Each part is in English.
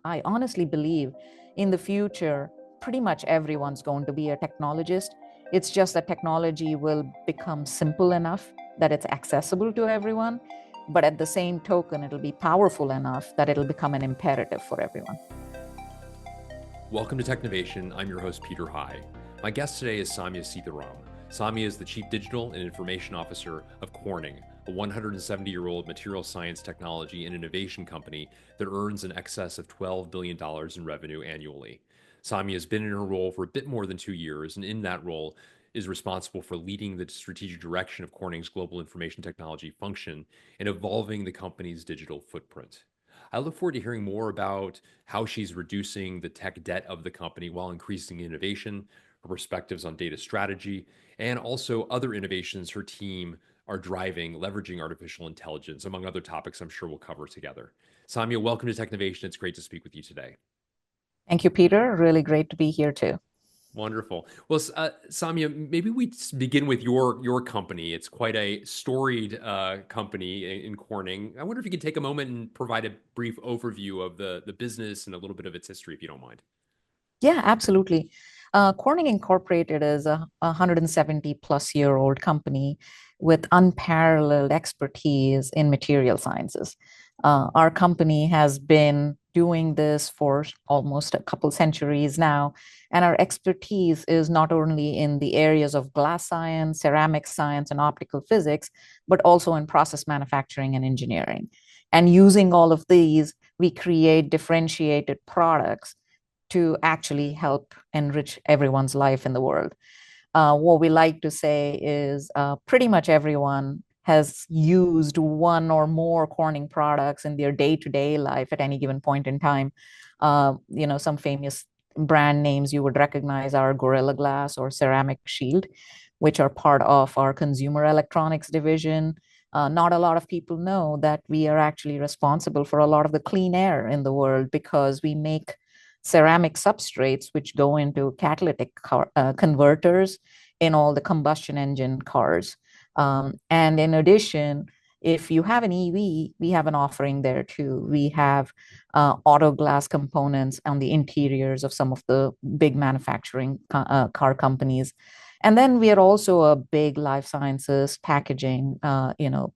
I honestly believe in the future, pretty much everyone's going to be a technologist. It's just that technology will become simple enough that it's accessible to everyone. But at the same token, it'll be powerful enough that it'll become an imperative for everyone. Welcome to Technovation. I'm your host, Peter High. My guest today is Soumya Seetharam. Soumya is the Chief Digital and Information Officer of Corning, a 170-year-old material science technology and innovation company that earns in excess of $12 billion in revenue annually. Soumya has been in her role for a bit more than 2 years, and in that role is responsible for leading the strategic direction of Corning's global information technology function and evolving the company's digital footprint. I look forward to hearing more about how she's reducing the tech debt of the company while increasing innovation, her perspectives on data strategy, and also other innovations her team are driving, leveraging artificial intelligence, among other topics I'm sure we'll cover together. Soumya, welcome to Technovation. It's great to speak with you today. Thank you, Peter. Really great to be here too. Wonderful. Well, Soumya, maybe we begin with your company. It's quite a storied company in Corning. I wonder if you could take a moment and provide a brief overview of the business and a little bit of its history, if you don't mind. Yeah, absolutely. Corning Incorporated is a 170 plus year old company with unparalleled expertise in material sciences. Our company has been doing this for almost a couple centuries now, and our expertise is not only in the areas of glass science, ceramic science, and optical physics, but also in process manufacturing and engineering. And using all of these, we create differentiated products to actually help enrich everyone's life in the world. What we like to say is pretty much everyone has used one or more Corning products in their day-to-day life at any given point in time. Some famous brand names you would recognize are Gorilla Glass or Ceramic Shield, which are part of our consumer electronics division. Not a lot of people know that we are actually responsible for a lot of the clean air in the world because we make ceramic substrates which go into catalytic converters in all the combustion engine cars. And in addition, if you have an EV, we have an offering there too. We have auto glass components on the interiors of some of the big manufacturing car companies. And then we are also a big life sciences packaging,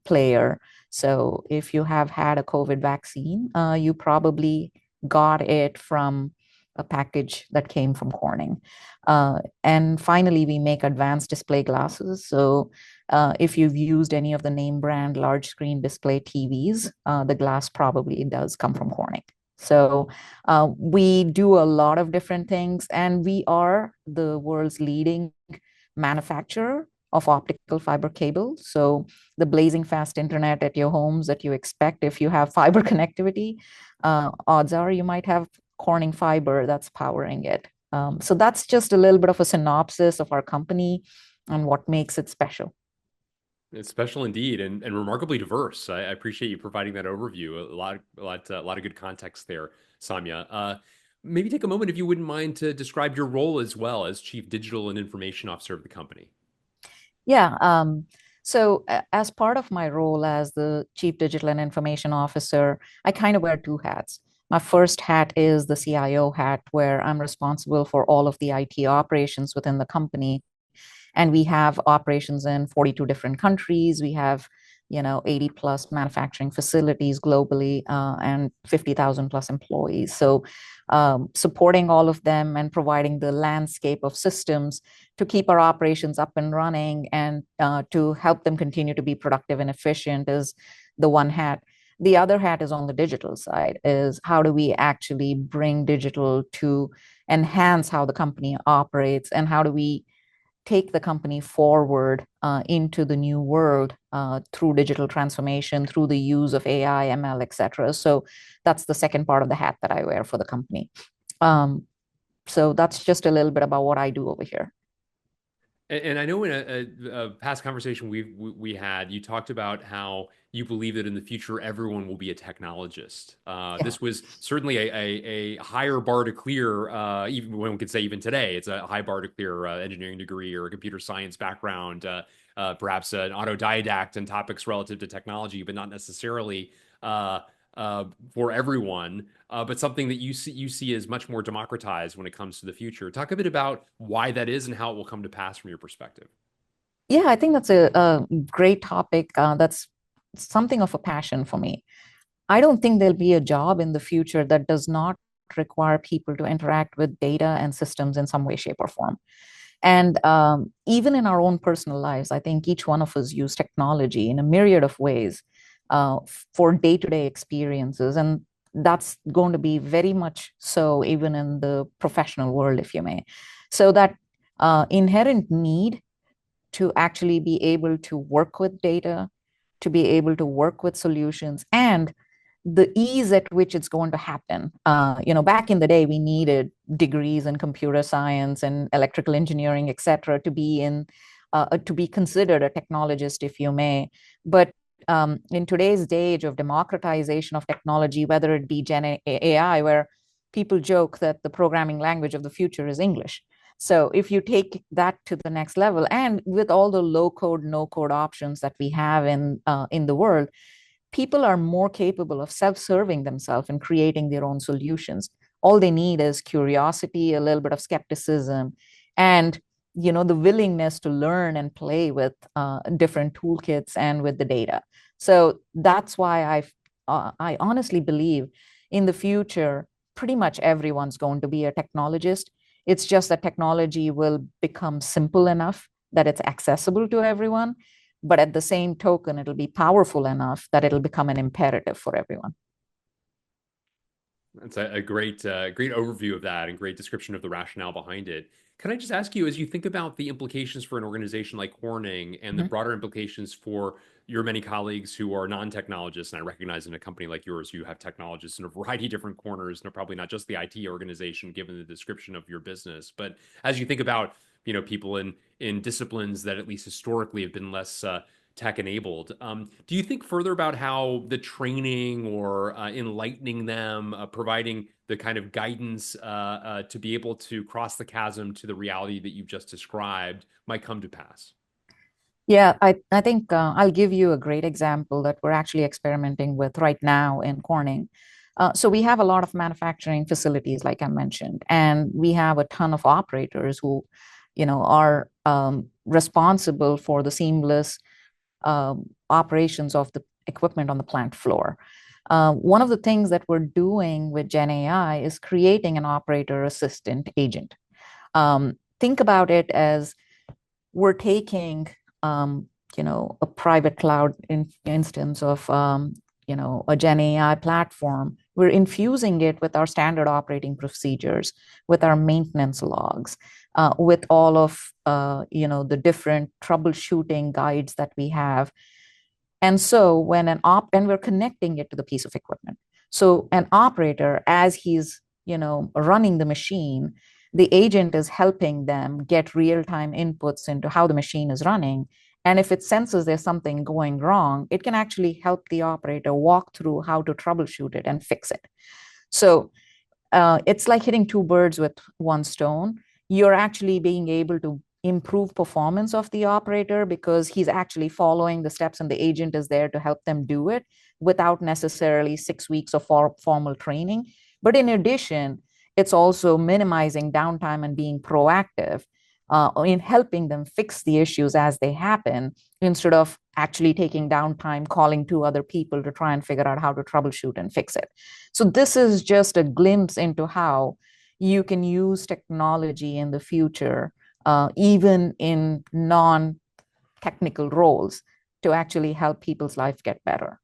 player. So if you have had a COVID vaccine, you probably got it from a package that came from Corning. And finally, we make advanced display glasses. So if you've used any of the name brand large screen display TVs, the glass probably does come from Corning. So we do a lot of different things, and we are the world's leading manufacturer of optical fiber cable. So the blazing fast internet at your homes that you expect if you have fiber connectivity, odds are you might have Corning fiber that's powering it. So that's just a little bit of a synopsis of our company and what makes it special. It's special indeed, and remarkably diverse. I appreciate you providing that overview. A lot of good context there, Soumya. Maybe take a moment, if you wouldn't mind, to describe your role as well as Chief Digital and Information Officer of the company. Yeah. So as part of my role as the Chief Digital and Information Officer, I kind of wear two hats. My first hat is the CIO hat, where I'm responsible for all of the IT operations within the company. And we have operations in 42 different countries. We have 80 plus manufacturing facilities globally, and 50,000 plus employees. So supporting all of them and providing the landscape of systems to keep our operations up and running and to help them continue to be productive and efficient is the one hat. The other hat is on the digital side, is how do we actually bring digital to enhance how the company operates, and how do we take the company forward into the new world through digital transformation, through the use of AI, ML, et cetera. So that's the second part of the hat that I wear for the company. So that's just a little bit about what I do over here. And I know in a past conversation we had, you talked about how you believe that in the future everyone will be a technologist. Yeah. This was certainly a higher bar to clear. Even one could say even today, it's a high bar to clear engineering degree or a computer science background, perhaps an autodidact in topics relative to technology, but not necessarily for everyone, but something that you see as much more democratized when it comes to the future. Talk a bit about why that is and how it will come to pass from your perspective. Yeah, I think that's a great topic. That's something of a passion for me. I don't think there'll be a job in the future that does not require people to interact with data and systems in some way, shape, or form. And even in our own personal lives, I think each one of us use technology in a myriad of ways for day-to-day experiences. And that's going to be very much so even in the professional world, if you may. So that inherent need to actually be able to work with data, to be able to work with solutions, and the ease at which it's going to happen. Back in the day, we needed degrees in computer science and electrical engineering, et cetera, to be considered a technologist, if you may. But in today's age of democratization of technology, whether it be Gen AI, where people joke that the programming language of the future is English. So if you take that to the next level, and with all the low code, no code options that we have in the world, people are more capable of self-serving themselves and creating their own solutions. All they need is curiosity, a little bit of skepticism, and the willingness to learn and play with different toolkits and with the data. So that's why I honestly believe in the future, pretty much everyone's going to be a technologist. It's just that technology will become simple enough that it's accessible to everyone, but at the same token, it'll be powerful enough that it'll become an imperative for everyone. That's a great overview of that and great description of the rationale behind it. Can I just ask you, as you think about the implications for an organization like Corning and the Mhm. broader implications for your many colleagues who are non-technologists, and I recognize in a company like yours, you have technologists in a variety of different corners, and probably not just the IT organization, given the description of your business. But as you think about, people in disciplines that at least historically have been less tech enabled. Do you think further about how the training or enlightening them, providing the kind of guidance to be able to cross the chasm to the reality that you've just described might come to pass? Yeah, I think I'll give you a great example that we're actually experimenting with right now in Corning. So we have a lot of manufacturing facilities, like I mentioned, and we have a ton of operators who, are responsible for the seamless operations of the equipment on the plant floor. One of the things that we're doing with Gen AI is creating an operator assistant agent. Think about it as we're taking, a private cloud instance of, a Gen AI platform. We're infusing it with our standard operating procedures, with our maintenance logs, with all of, the different troubleshooting guides that we have. And so and we're connecting it to the piece of equipment. So an operator, as he's, running the machine, the agent is helping them get real-time inputs into how the machine is running. And if it senses there's something going wrong, it can actually help the operator walk through how to troubleshoot it and fix it. So it's like hitting two birds with one stone. You're actually being able to improve performance of the operator because he's actually following the steps and the agent is there to help them do it without necessarily 6 weeks of formal training. But in addition, it's also minimizing downtime and being proactive in helping them fix the issues as they happen instead of actually taking downtime, calling two other people to try and figure out how to troubleshoot and fix it. So this is just a glimpse into how you can use technology in the future, even in non-technical roles, to actually help people's life get better.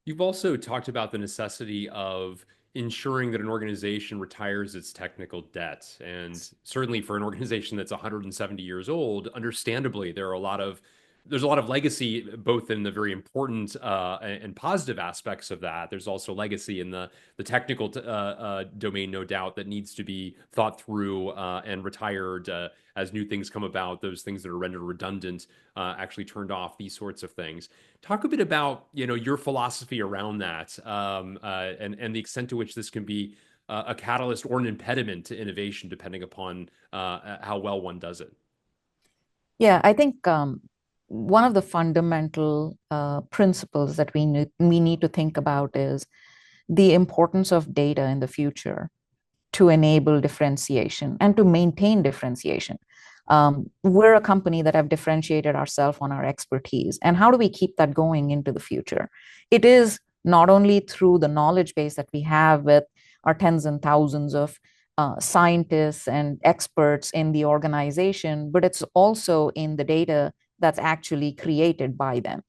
You've also talked about the necessity of ensuring that an organization retires its technical debt. And certainly for an organization that's 170 years old, understandably, there's a lot of legacy, both in the very important and positive aspects of that. There's also legacy in the technical domain, no doubt, that needs to be thought through and retired as new things come about. Those things that are rendered redundant actually turned off. These sorts of things. Talk a bit about your philosophy around that and the extent to which this can be a catalyst or an impediment to innovation, depending upon how well one does it. Yeah, I think one of the fundamental principles that we need to think about is the importance of data in the future to enable differentiation and to maintain differentiation. We're a company that have differentiated ourselves on our expertise. And how do we keep that going into the future? It is not only through the knowledge base that we have with our tens and thousands of scientists and experts in the organization, but it's also in the data that's actually created by them.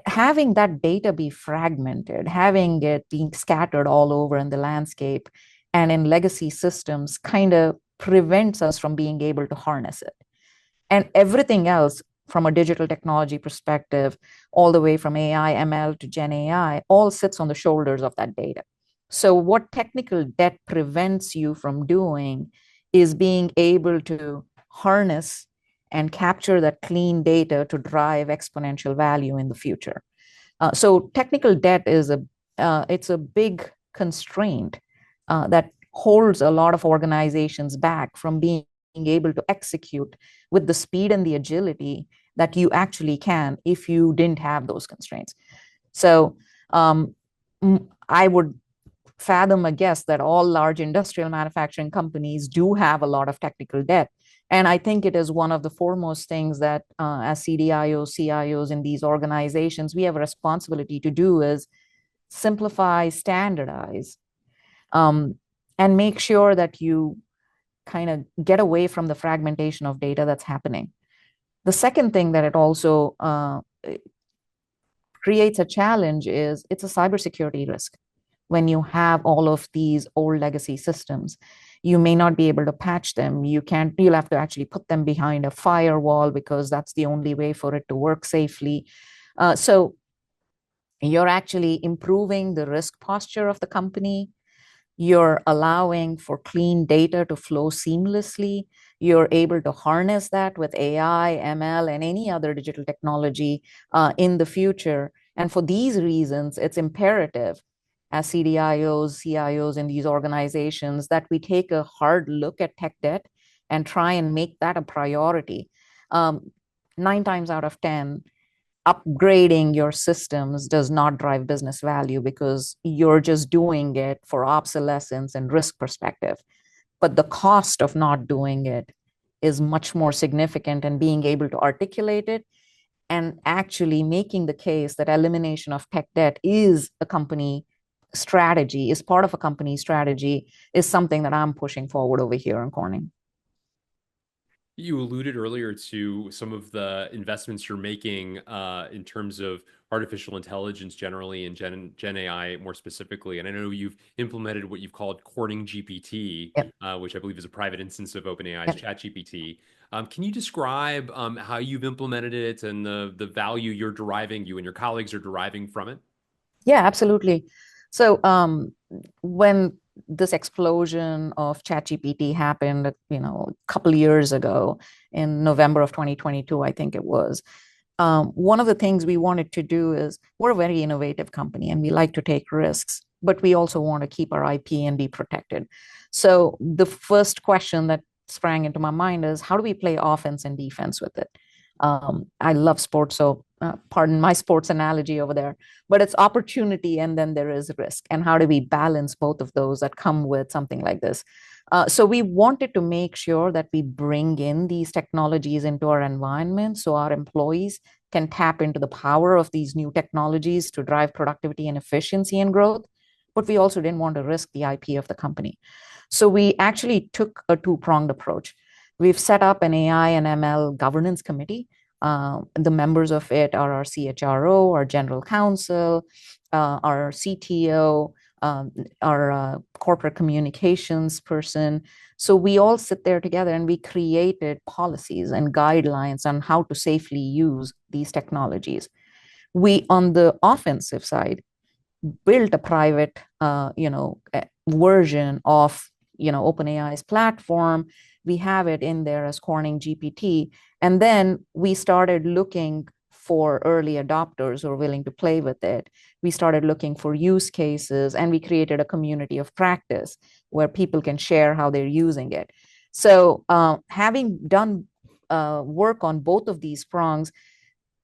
Having that data be fragmented, having it being scattered all over in the landscape and in legacy systems kind of prevents us from being able to harness it. And everything else from a digital technology perspective, all the way from AI, ML to Gen AI, all sits on the shoulders of that data. So what technical debt prevents you from doing is being able to harness and capture that clean data to drive exponential value in the future. So technical debt is it's a big constraint that holds a lot of organizations back from being able to execute with the speed and the agility that you actually can if you didn't have those constraints. So I would fathom a guess that all large industrial manufacturing companies do have a lot of technical debt. And I think it is one of the foremost things that as CDIOs, CIOs in these organizations, we have a responsibility to do is simplify, standardize, and make sure that you kind of get away from the fragmentation of data that's happening. The second thing that it also creates a challenge is it's a cybersecurity risk. When you have all of these old legacy systems, you may not be able to patch them. You'll have to actually put them behind a firewall because that's the only way for it to work safely. So you're actually improving the risk posture of the company. You're allowing for clean data to flow seamlessly. You're able to harness that with AI, ML, and any other digital technology in the future. And for these reasons, it's imperative as CDIOs, CIOs in these organizations that we take a hard look at tech debt and try and make that a priority. 9 times out of 10, upgrading your systems does not drive business value because you're just doing it for obsolescence and risk perspective. But the cost of not doing it is much more significant, and being able to articulate it and actually making the case that elimination of tech debt is a company strategy, is part of a company strategy, is something that I'm pushing forward over here in Corning. You alluded earlier to some of the investments you're making in terms of artificial intelligence generally and Gen AI more specifically. And I know you've implemented what you've called Corning GPT, Yep. Which I believe is a private instance of OpenAI's Yep. ChatGPT. Can you describe how you've implemented it and the value you're deriving, you and your colleagues are deriving from it? Yeah, absolutely. So when this explosion of ChatGPT happened, a couple years ago in November of 2022, I think it was, one of the things we wanted to do is we're a very innovative company and we like to take risks, but we also want to keep our IP and be protected. So the first question that sprang into my mind is how do we play offense and defense with it? I love sports, so pardon my sports analogy over there, but it's opportunity and then there is risk. And how do we balance both of those that come with something like this? So we wanted to make sure that we bring in these technologies into our environment so our employees can tap into the power of these new technologies to drive productivity and efficiency and growth. But we also didn't want to risk the IP of the company. So we actually took a two-pronged approach. We've set up an AI and ML governance committee. The members of it are our CHRO, our general counsel, our CTO, our corporate communications person. So we all sit there together and we created policies and guidelines on how to safely use these technologies. We, on the offensive side, built a private, version of, OpenAI's platform. We have it in there as Corning GPT. And then we started looking for early adopters who are willing to play with it. We started looking for use cases and we created a community of practice where people can share how they're using it. So having done work on both of these prongs,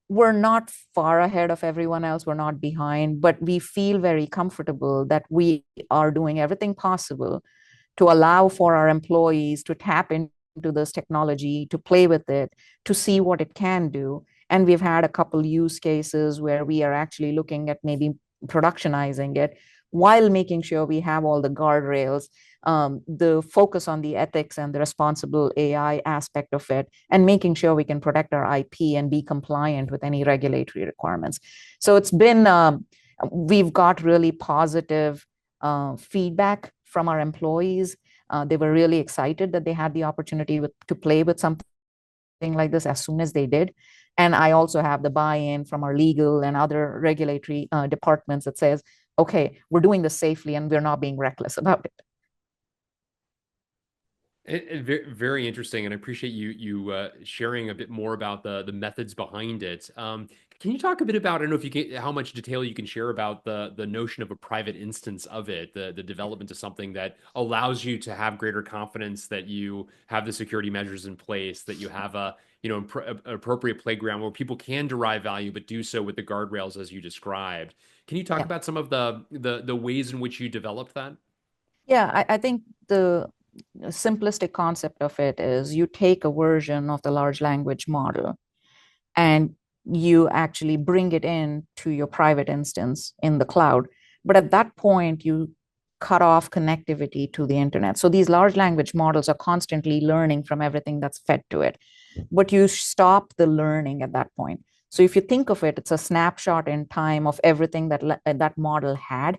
we're not far ahead of everyone else. We're not behind, but we feel very comfortable that we are doing everything possible to allow for our employees to tap into this technology, to play with it, to see what it can do. And we've had a couple use cases where we are actually looking at maybe productionizing it while making sure we have all the guardrails, the focus on the ethics and the responsible AI aspect of it, and making sure we can protect our IP and be compliant with any regulatory requirements. So it's been, we've got really positive feedback from our employees. They were really excited that they had the opportunity to play with something like this as soon as they did. And I also have the buy-in from our legal and other regulatory departments that says, okay, we're doing this safely and we're not being reckless about it. Very interesting, and I appreciate you sharing a bit more about the methods behind it. Can you talk a bit about, I don't know if you can, how much detail you can share about the notion of a private instance of it, the development of something that allows you to have greater confidence that you have the security measures in place, that you have a appropriate playground where people can derive value, but do so with the guardrails as you described. Can you talk Yeah. about some of the ways in which you developed that? Yeah, I think the simplistic concept of it is you take a version of the large language model and you actually bring it in to your private instance in the cloud. But at that point, you cut off connectivity to the internet. So these large language models are constantly learning from everything that's fed to it. But you stop the learning at that point. So if you think of it, it's a snapshot in time of everything that model had.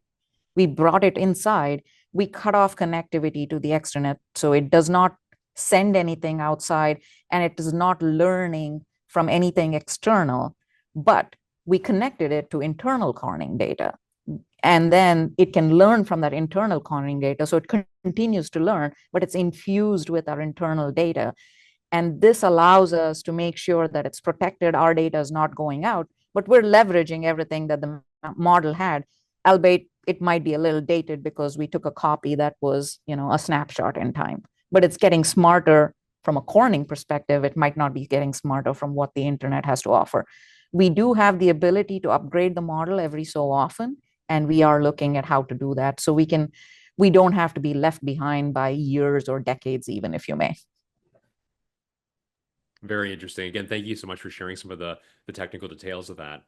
We brought it inside. We cut off connectivity to the extranet, so it does not send anything outside and it is not learning from anything external, but we connected it to internal Corning data. And then it can learn from that internal Corning data. So it continues to learn, but it's infused with our internal data. And this allows us to make sure that it's protected, our data is not going out, but we're leveraging everything that the model had, albeit it might be a little dated because we took a copy that was, a snapshot in time. But it's getting smarter from a Corning perspective. It might not be getting smarter from what the internet has to offer. We do have the ability to upgrade the model every so often, and we are looking at how to do that. So we don't have to be left behind by years or decades, even, if you may. Very interesting. Again, thank you so much for sharing some of the technical details of that.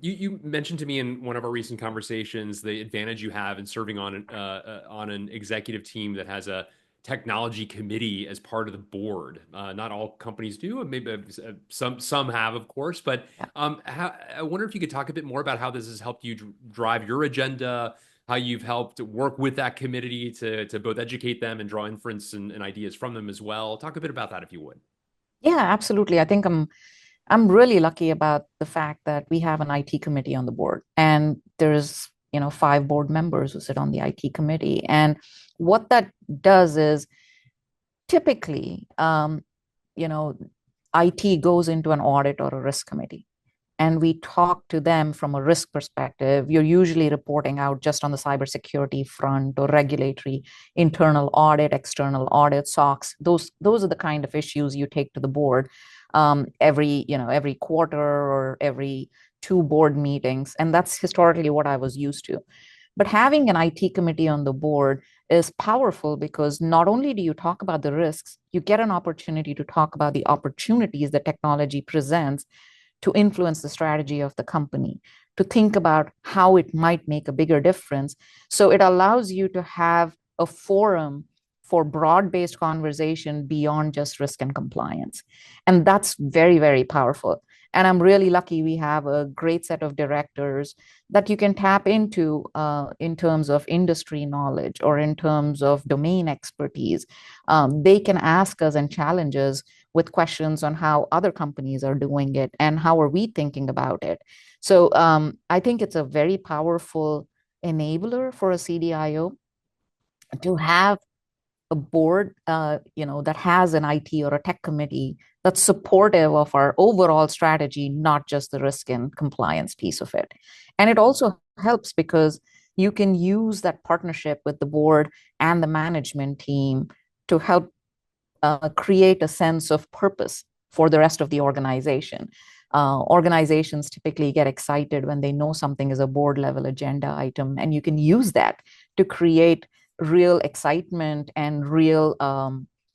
You mentioned to me in one of our recent conversations the advantage you have in serving on an executive team that has a technology committee as part of the board. Not all companies do, and maybe some have, of course. But I wonder if you could talk a bit more about how this has helped you drive your agenda, how you've helped work with that committee to both educate them and draw inference and ideas from them as well. Talk a bit about that if you would. Yeah, absolutely. I think I'm really lucky about the fact that we have an IT committee on the board, and there's 5 board members who sit on the IT committee. And what that does is typically, IT goes into an audit or a risk committee, and we talk to them from a risk perspective. You're usually reporting out just on the cybersecurity front or regulatory, internal audit, external audit, SOX. Those are the kind of issues you take to the board every quarter or every 2 board meetings, and that's historically what I was used to. But having an IT committee on the board is powerful because not only do you talk about the risks, you get an opportunity to talk about the opportunities that technology presents to influence the strategy of the company, to think about how it might make a bigger difference. So it allows you to have a forum for broad-based conversation beyond just risk and compliance. And that's very, very powerful. And I'm really lucky we have a great set of directors that you can tap into in terms of industry knowledge or in terms of domain expertise. They can ask us and challenge us with questions on how other companies are doing it and how are we thinking about it. So I think it's a very powerful enabler for a CDIO to have a board, that has an IT or a tech committee that's supportive of our overall strategy, not just the risk and compliance piece of it. And it also helps because you can use that partnership with the board and the management team to help create a sense of purpose for the rest of the organization. Organizations typically get excited when they know something is a board level agenda item, and you can use that to create real excitement and real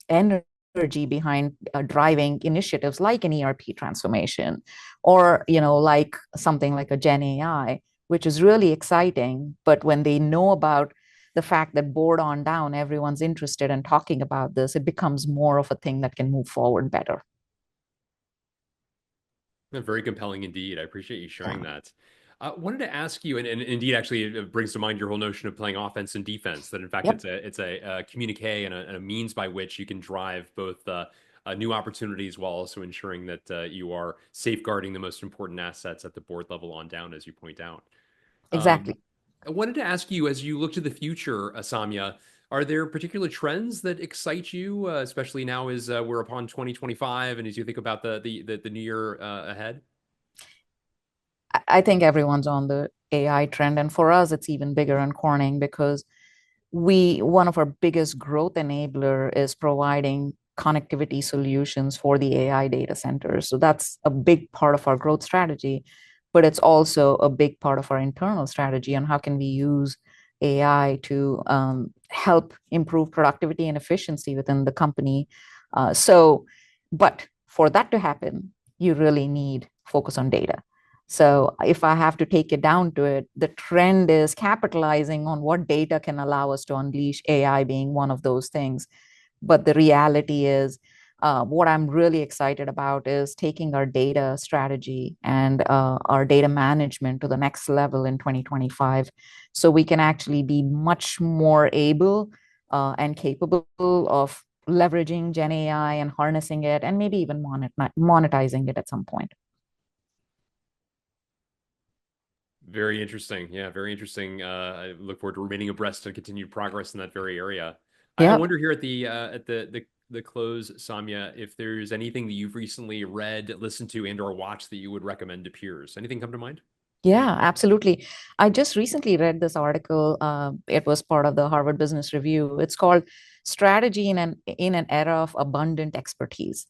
energy behind driving initiatives like an ERP transformation, or like something like a Gen AI, which is really exciting. But when they know about the fact that board on down, everyone's interested in talking about this, it becomes more of a thing that can move forward better. Very compelling indeed. I appreciate you sharing Yeah, that. I wanted to ask you, and indeed, actually, it brings to mind your whole notion of playing offense and defense. That in fact, yep, it's a communique and a means by which you can drive both new opportunities while also ensuring that you are safeguarding the most important assets at the board level on down, as you point out. Um, exactly. I wanted to ask you, as you look to the future, Soumya, are there particular trends that excite you, especially now as we're upon 2025, and as you think about the new year ahead? I think everyone's on the AI trend. And for us, it's even bigger in Corning because one of our biggest growth enabler is providing connectivity solutions for the AI data centers. So that's a big part of our growth strategy, but it's also a big part of our internal strategy on how can we use AI to help improve productivity and efficiency within the company. But for that to happen, you really need focus on data. So if I have to take it down to it, the trend is capitalizing on what data can allow us to unleash, AI being one of those things. But the reality is, what I'm really excited about is taking our data strategy and our data management to the next level in 2025, so we can actually be much more able and capable of leveraging Gen AI and harnessing it, and maybe even monetizing it at some point. Very interesting. Yeah, very interesting. I look forward to remaining abreast of continued progress in that very area. I Yep. wonder here at the close, Soumya, if there's anything that you've recently read, listened to, and/or watched that you would recommend to peers. Anything come to mind? Yeah, absolutely. I just recently read this article. It was part of the Harvard Business Review. It's called "Strategy in an Era of Abundant Expertise,"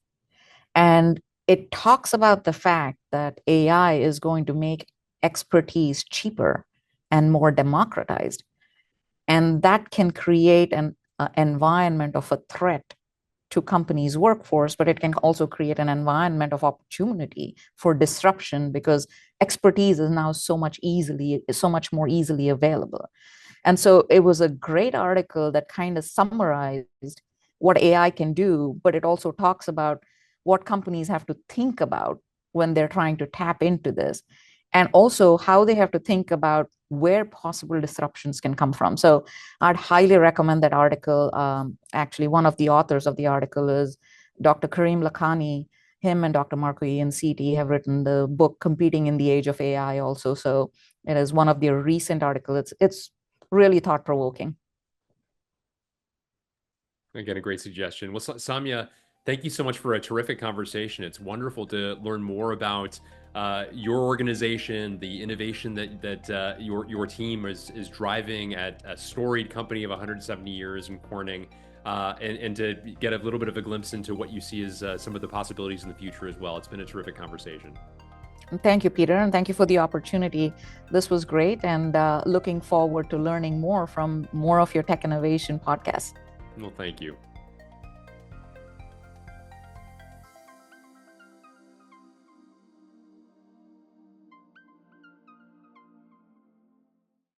and it talks about the fact that AI is going to make expertise cheaper and more democratized, and that can create an environment of a threat to companies' workforce, but it can also create an environment of opportunity for disruption because expertise is now so much more easily available. And so it was a great article that kind of summarized what AI can do, but it also talks about what companies have to think about when they're trying to tap into this, and also how they have to think about where possible disruptions can come from. So I'd highly recommend that article. Actually, one of the authors of the article is Dr. Karim Lakhani. Him and Dr. Marco Ianciti have written the book Competing in the Age of AI also. So it is one of their recent articles. It's really thought provoking. Again, a great suggestion. Well, Soumya, thank you so much for a terrific conversation. It's wonderful to learn more about your organization, the innovation that your team is driving at a storied company of 170 years in Corning, and to get a little bit of a glimpse into what you see as some of the possibilities in the future as well. It's been a terrific conversation. Thank you, Peter, and thank you for the opportunity. This was great, and looking forward to learning more from more of your tech innovation podcasts. Well, thank you.